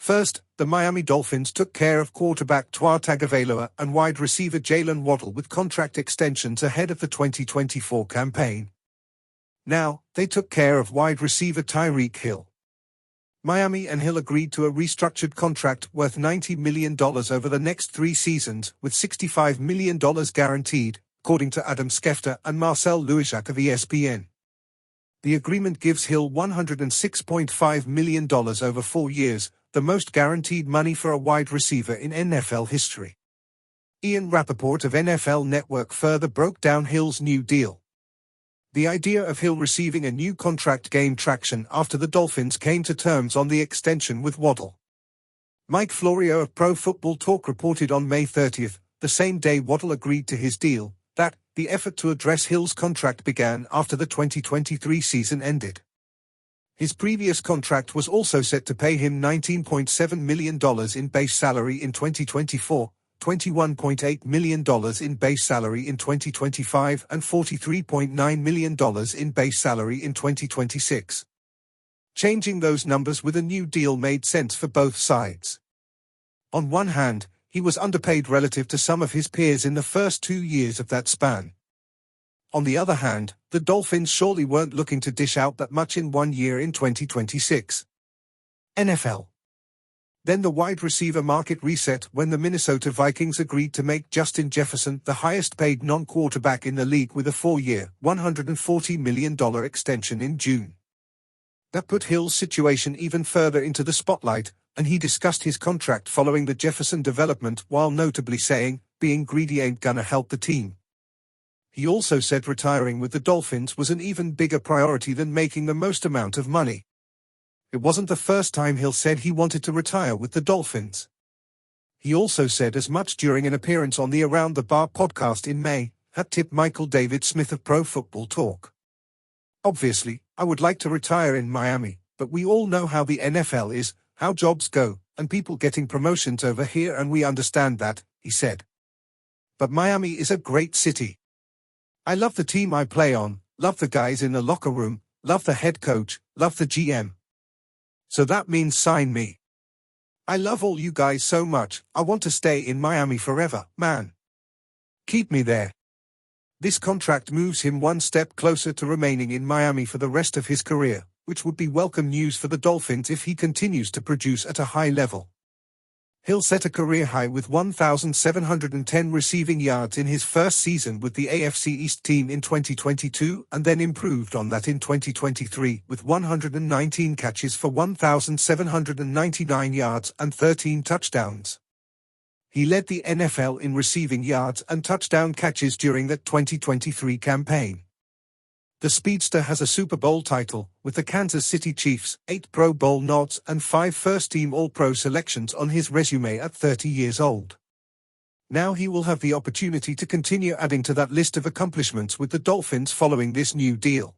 First, the Miami Dolphins took care of quarterback Tua Tagovailoa and wide receiver Jaylen Waddle with contract extensions ahead of the 2024 campaign. Now, they took care of wide receiver Tyreek Hill. Miami and Hill agreed to a restructured contract worth $90 million over the next 3 seasons, with $65 million guaranteed, according to Adam Schefter and Marcel Louisjacq of ESPN. The agreement gives Hill $106.5 million over 4 years, the most guaranteed money for a wide receiver in NFL history. Ian Rappaport of NFL Network further broke down Hill's new deal. The idea of Hill receiving a new contract gained traction after the Dolphins came to terms on the extension with Waddle. Mike Florio of Pro Football Talk reported on May 30th, the same day Waddle agreed to his deal, that the effort to address Hill's contract began after the 2023 season ended. His previous contract was also set to pay him $19.7 million in base salary in 2024, $21.8 million in base salary in 2025 and $43.9 million in base salary in 2026. Changing those numbers with a new deal made sense for both sides. On one hand, he was underpaid relative to some of his peers in the first 2 years of that span. On the other hand, the Dolphins surely weren't looking to dish out that much in 1 year in 2026. NFL. Then the wide receiver market reset when the Minnesota Vikings agreed to make Justin Jefferson the highest-paid non-quarterback in the league with a 4-year, $140 million extension in June. That put Hill's situation even further into the spotlight, and he discussed his contract following the Jefferson development while notably saying, "Being greedy ain't gonna help the team." He also said retiring with the Dolphins was an even bigger priority than making the most amount of money. It wasn't the first time Hill said he wanted to retire with the Dolphins. He also said as much during an appearance on the Around the Bar podcast in May, hat tip Michael David Smith of Pro Football Talk. "Obviously, I would like to retire in Miami, but we all know how the NFL is, how jobs go, and people getting promotions over here, and we understand that," he said. "But Miami is a great city. I love the team I play on, love the guys in the locker room, love the head coach, love the GM. So that means sign me. I love all you guys so much, I want to stay in Miami forever, man. Keep me there." This contract moves him one step closer to remaining in Miami for the rest of his career, which would be welcome news for the Dolphins if he continues to produce at a high level. Hill set a career high with 1,710 receiving yards in his first season with the AFC East team in 2022 and then improved on that in 2023 with 119 catches for 1,799 yards and 13 touchdowns. He led the NFL in receiving yards and touchdown catches during the 2023 campaign. The speedster has a Super Bowl title, with the Kansas City Chiefs, 8 Pro Bowl nods and 5 first-team All-Pro selections on his resume at 30 years old. Now he will have the opportunity to continue adding to that list of accomplishments with the Dolphins following this new deal.